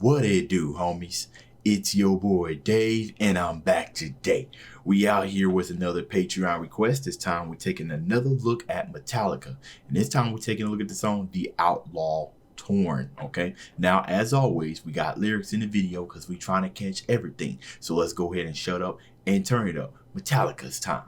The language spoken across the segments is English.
What it do, homies? It's your boy Dave, and I'm back today. We out here with another Patreon request. This time we're taking another look at Metallica, and this time we're taking a look at the song The Outlaw Torn. Okay, now as always, we got lyrics in the video because we're trying to catch everything. So let's go ahead and shut up and turn it up. Metallica's time.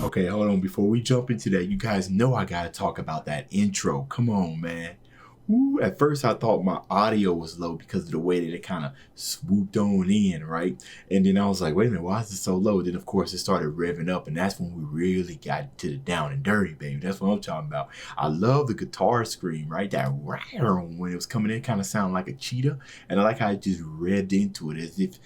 Okay, hold on. Before we jump into that, you guys know I gotta talk about that intro. Come on, man. Ooh, at first I thought my audio was low because of the way that it kind of swooped on in, right? And then I was like, wait a minute, why is it so low? Then, of course, it started revving up, and that's when we really got to the down and dirty, baby. That's what I'm talking about. I love the guitar scream, right? That when it was coming in kind of sounded like a cheetah, and I like how it just revved into it as if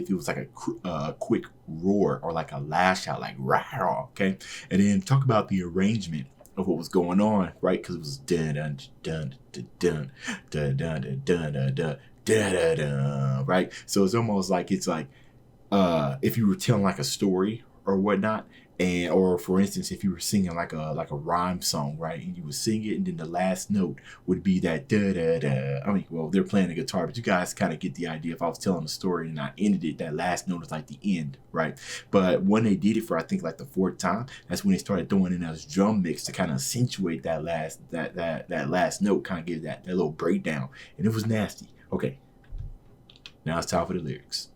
it was like a quick roar or like a lash out, like rah, okay? And then talk about the arrangement of what was going on, right? Because it was dun dun dun dun dun dun dun dun dun dun dun dun, right? So it's almost like if you were telling like a story or whatnot, and or for instance, if you were singing like a rhyme song, right? And you would sing it, and then the last note would be that da da da. I mean, well, they're playing the guitar, but you guys kind of get the idea. If I was telling a story and I ended it, that last note is like the end, right? But when they did it for I think like the fourth time, that's when they started throwing in those drum mix to kind of accentuate that last note, kind of give that little breakdown, and it was nasty. Okay, now it's time for the lyrics.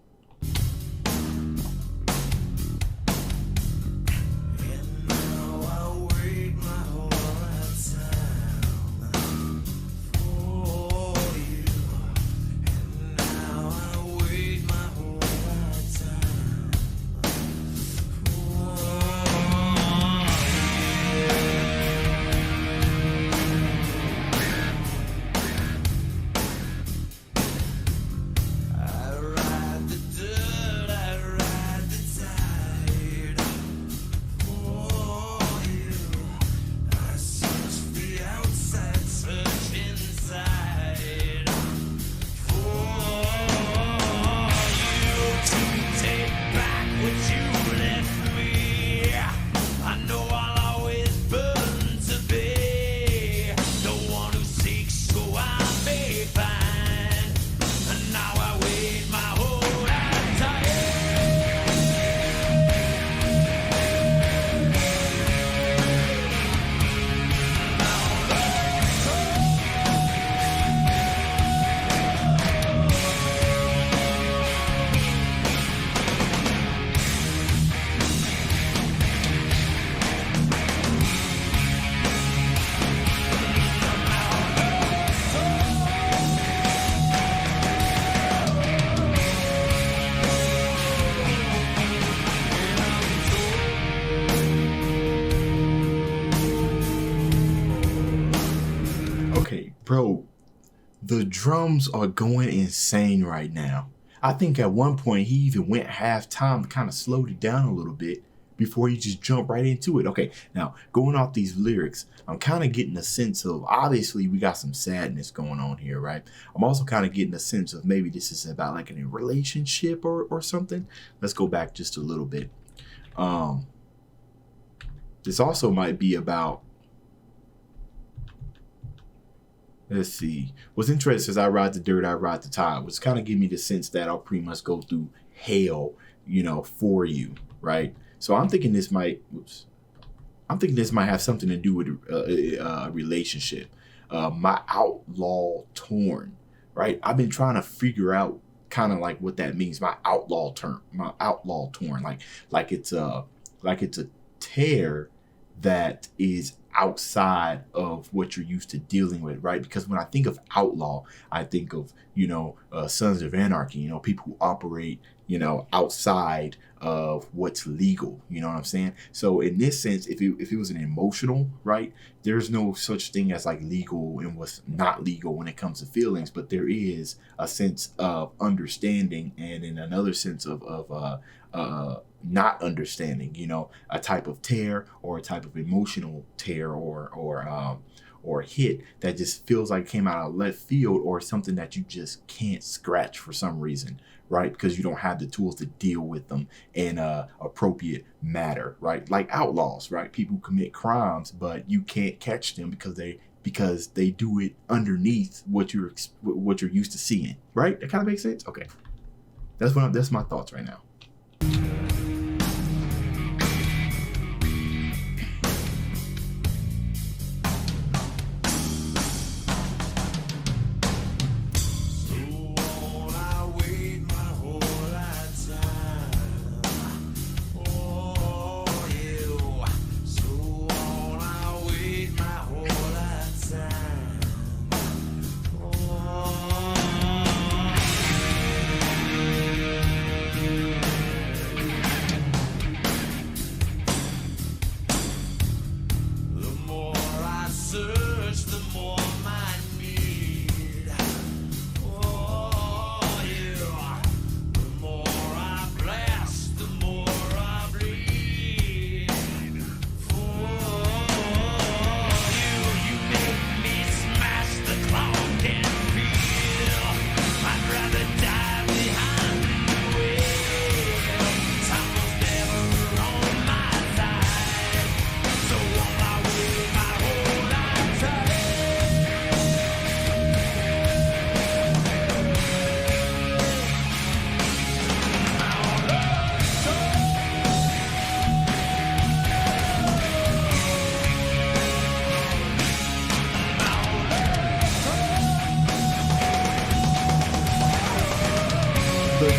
Bro, the drums are going insane right now. I think at one point he even went halftime, kind of slowed it down a little bit before he just jumped right into it. Okay, now going off these lyrics, I'm kind of getting a sense of, obviously we got some sadness going on here, right? I'm also kind of getting a sense of maybe this is about like a relationship or something. Let's go back just a little bit. This also might be about, let's see. What's interesting is I ride the dirt, I ride the tide, which kind of give me the sense that I'll pretty much go through hell, for you, right? So I'm thinking this might have something to do with a relationship. My outlaw torn, right? I've been trying to figure out kind of like what that means. My outlaw torn, like it's a tear that is outside of what you're used to dealing with, right? Because when I think of outlaw, I think of Sons of Anarchy, people who operate outside of what's legal, you know what I'm saying? So in this sense, if it was an emotional, right, there's no such thing as like legal and what's not legal when it comes to feelings, but there is a sense of understanding, and in another sense of not understanding, a type of tear or a type of emotional tear or hit that just feels like it came out of left field, or something that you just can't scratch for some reason, right? Because you don't have the tools to deal with them in a appropriate manner, right? Like outlaws, right? People commit crimes, but you can't catch them because they do it underneath what you're used to seeing, right? That kind of makes sense. Okay, that's my thoughts right now.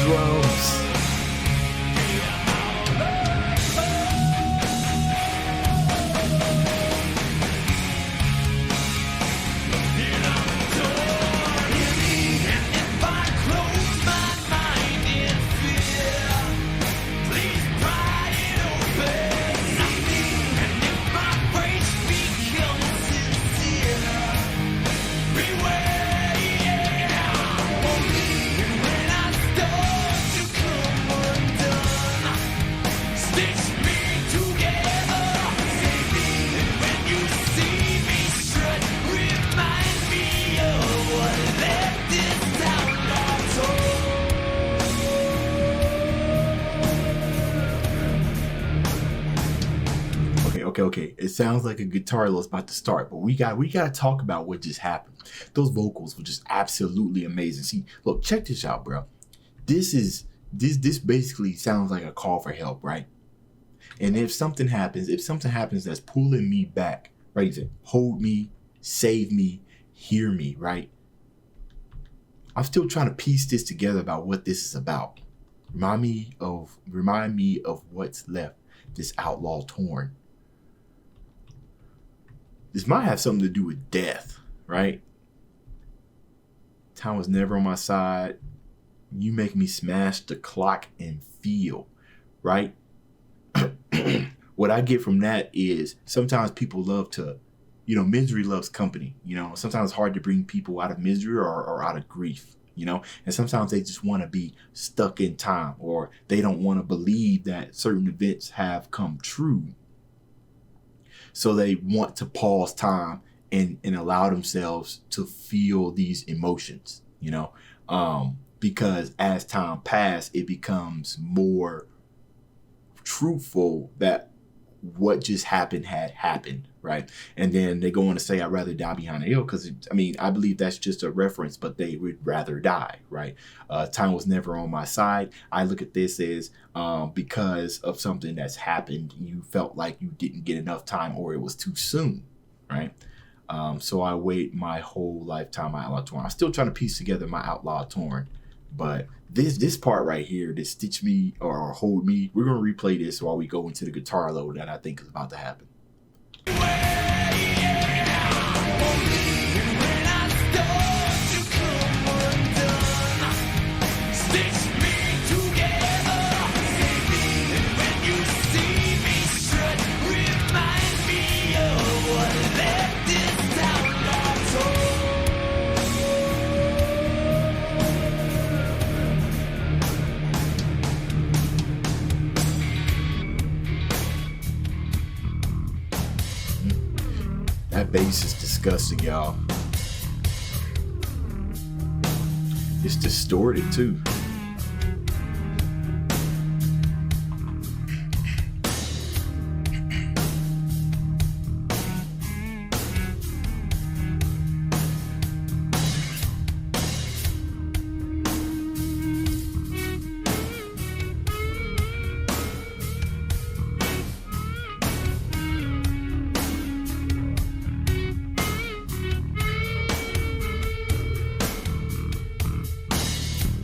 Drums. Okay. It sounds like a guitar is about to start, but we got to talk about what just happened. Those vocals were just absolutely amazing. See, look, check this out, bro. This basically sounds like a call for help, right? And if something happens that's pulling me back, right? You say, hold me, save me, hear me, right? I'm still trying to piece this together about what this is about. Remind me of what's left. This outlaw torn. This might have something to do with death, right? Time was never on my side. You make me smash the clock and feel, right? What I get from that is sometimes people love to, misery loves company. Sometimes it's hard to bring people out of misery or out of grief, and sometimes they just want to be stuck in time, or they don't want to believe that certain events have come true. So they want to pause time and allow themselves to feel these emotions, because as time passes, it becomes more truthful that what just happened had happened, right? And then they go on to say, I'd rather die behind a hill, because, I mean, I believe that's just a reference, but they would rather die, right? Time was never on my side. I look at this as because of something that's happened, you felt like you didn't get enough time or it was too soon, right? So I wait my whole lifetime, my Outlaw torn. I'm still trying to piece together my Outlaw torn, but this part right here, this stitch me or hold me, we're going to replay this while we go into the guitar load that I think is about to happen. That bass is disgusting, y'all. It's distorted too.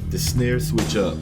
The snare switch up.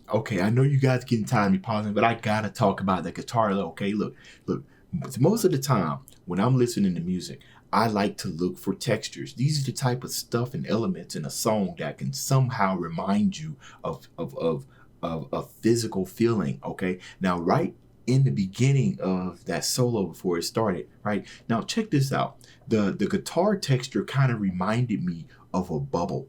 Okay. I know you guys getting tired of me pausing, but I gotta talk about the guitar though. Okay, look. Most of the time when I'm listening to music, I like to look for textures. These are the type of stuff and elements in a song that can somehow remind you of a physical feeling. Okay, now right in the beginning of that solo before it started, right? Now check this out. The guitar texture kind of reminded me of a bubble.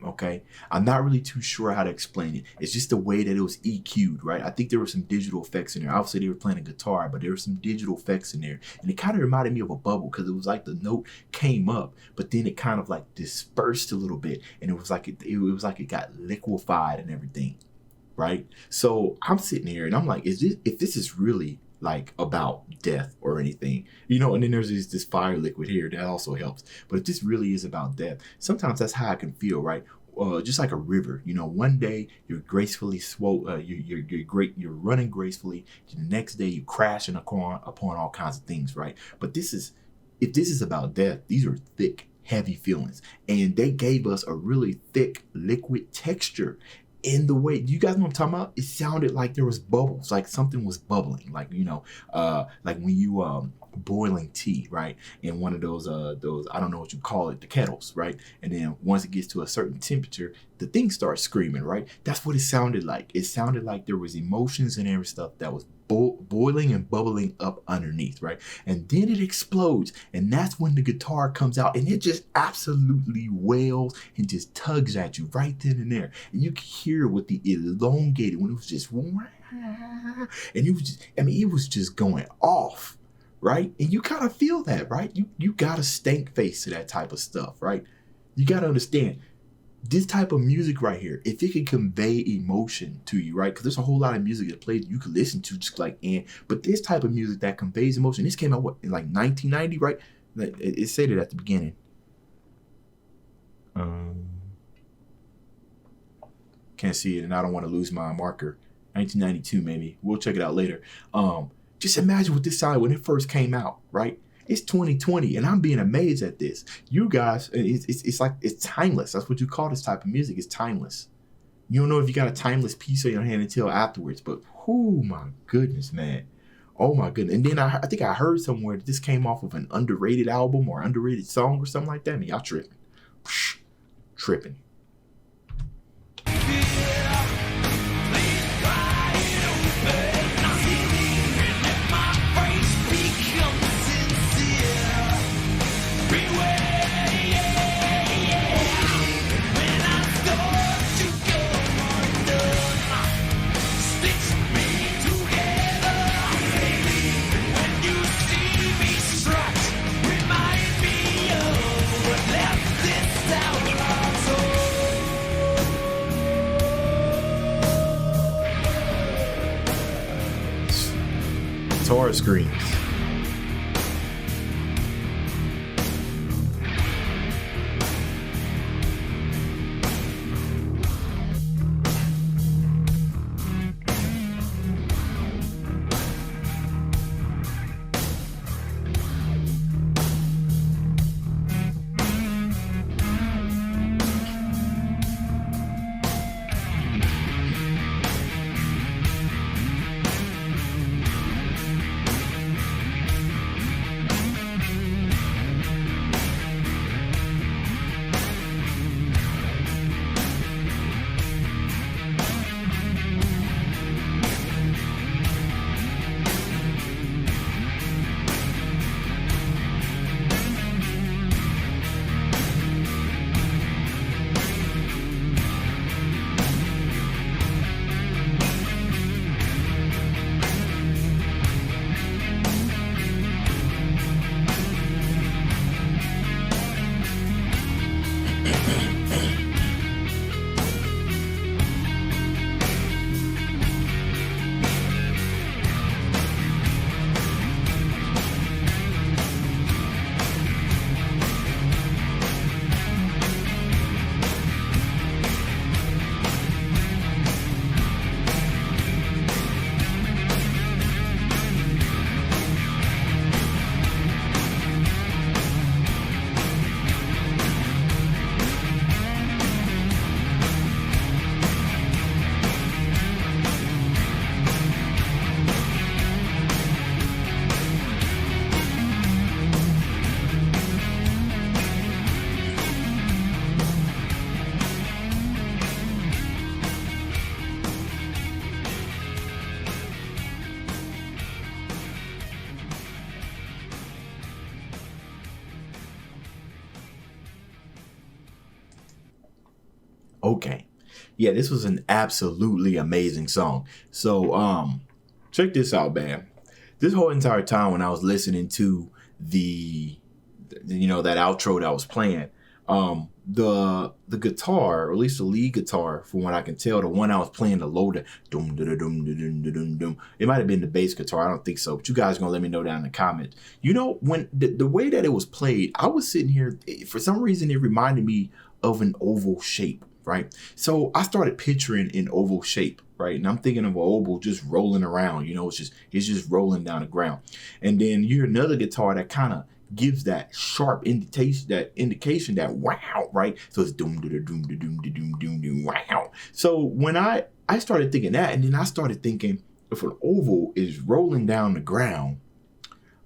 Okay, I'm not really too sure how to explain it. It's just the way that it was EQ'd, right? I think there were some digital effects in there. Obviously, they were playing a guitar, but there were some digital effects in there, and it kind of reminded me of a bubble because it was like the note came up, but then it kind of like dispersed a little bit, and it was like it got liquefied and everything, right? So I'm sitting here and I'm like, if this is really like about death or anything, and then there's this fire liquid here that also helps. But if this really is about death, sometimes that's how I can feel, right? Just like a river, one day you're gracefully you're running gracefully. The next day you crashing upon all kinds of things, right? But if this is about death, these are thick, heavy feelings, and they gave us a really thick liquid texture. In the way, you guys know what I'm talking about? It sounded like there was bubbles, like something was bubbling, like like when you boiling tea, right? In one of those I don't know what you call it, the kettles, right? And then once it gets to a certain temperature, the thing starts screaming, right? That's what it sounded like. It sounded like there was emotions and every stuff that was boiling and bubbling up underneath, right? And then it explodes, and that's when the guitar comes out, and it just absolutely wails and just tugs at you right then and there. And you can hear with the elongated when it was just, and it was just going off, right? And you kind of feel that, right? You got a stank face to that type of stuff, right? You got to understand. This type of music right here, if it can convey emotion to you, right? Because there's a whole lot of music that plays you can listen to just like, but this type of music that conveys emotion, this came out in like 1990, right? It said it at the beginning. Can't see it, and I don't want to lose my marker. 1992, maybe. We'll check it out later. Just imagine what this sounded when it first came out, right? It's 2020, and I'm being amazed at this. You guys, it's like it's timeless. That's what you call this type of music. It's timeless. You don't know if you got a timeless piece on your hand until afterwards, but oh my goodness, man. Oh my goodness. And then I think I heard somewhere that this came off of an underrated album or underrated song or something like that. I mean, y'all tripping. Tripping. Guitar screams. Okay. Yeah, this was an absolutely amazing song. So, check this out, man. This whole entire time when I was listening to that outro that was playing, the guitar, or at least the lead guitar, from what I can tell, the one I was playing, the low, dum dum dum dum dum dum. It might have been the bass guitar. I don't think so, but you guys are gonna let me know down in the comments. You know, when the way that it was played, I was sitting here, for some reason, it reminded me of an oval shape, right? So I started picturing an oval shape, right? And I'm thinking of an oval just rolling around. You know, it's just rolling down the ground. And then you hear another guitar that kind of gives that sharp indication that wow, right? So it's doom doom doom doom doom doom doom wow. So when I started thinking that, and then I started thinking, if an oval is rolling down the ground,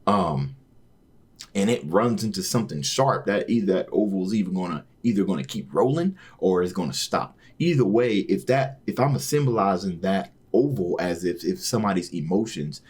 and it runs into something sharp, that either that oval is either gonna keep rolling or it's gonna stop. Either way, if I'm symbolizing that oval as if somebody's emotions,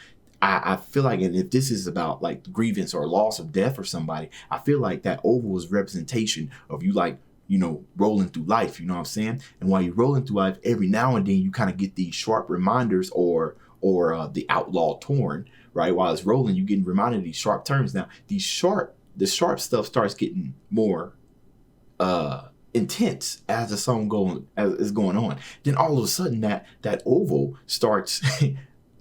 I feel like, and if this is about like grievance or loss of death or somebody, I feel like that oval is representation of you, like, you know, rolling through life, you know what I'm saying? And while you're rolling through life, every now and then you kind of get these sharp reminders or the outlaw torn, right? While it's rolling, you're getting reminded of these sharp turns. Now, the sharp stuff starts getting more intense as the song is going on. Then all of a sudden that oval starts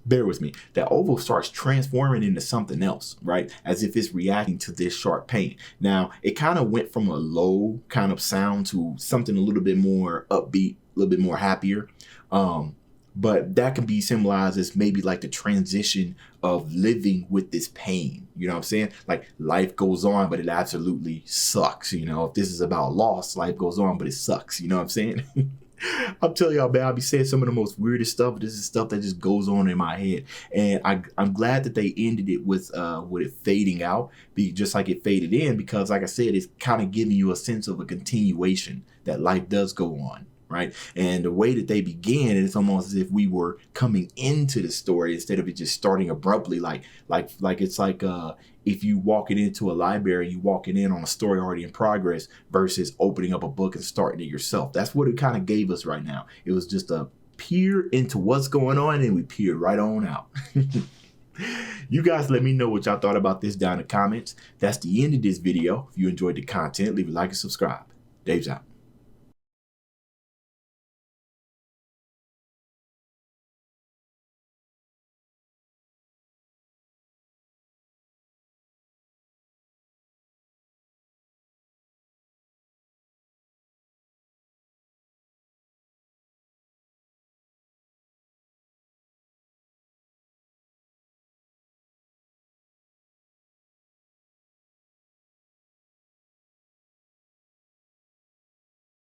bear with me, that oval starts transforming into something else, right? As if it's reacting to this sharp pain. Now, it kind of went from a low kind of sound to something a little bit more upbeat, a little bit more happier. But that can be symbolized as maybe like the transition of living with this pain. You know what I'm saying? Like life goes on, but it absolutely sucks. You know, if this is about loss, life goes on, but it sucks. You know what I'm saying? I'm telling y'all, man, I'll be saying some of the most weirdest stuff. This is stuff that just goes on in my head. And I'm glad that they ended it with it fading out, just like it faded in, because like I said, it's kind of giving you a sense of a continuation that life does go on. Right. And the way that they began, it's almost as if we were coming into the story instead of it just starting abruptly, like it's like if you walking into a library, you walking in on a story already in progress versus opening up a book and starting it yourself. That's what it kind of gave us right now. It was just a peer into what's going on, and we peered right on out. You guys let me know what y'all thought about this down in the comments. That's the end of this video. If you enjoyed the content, leave a like and subscribe. Dave's out.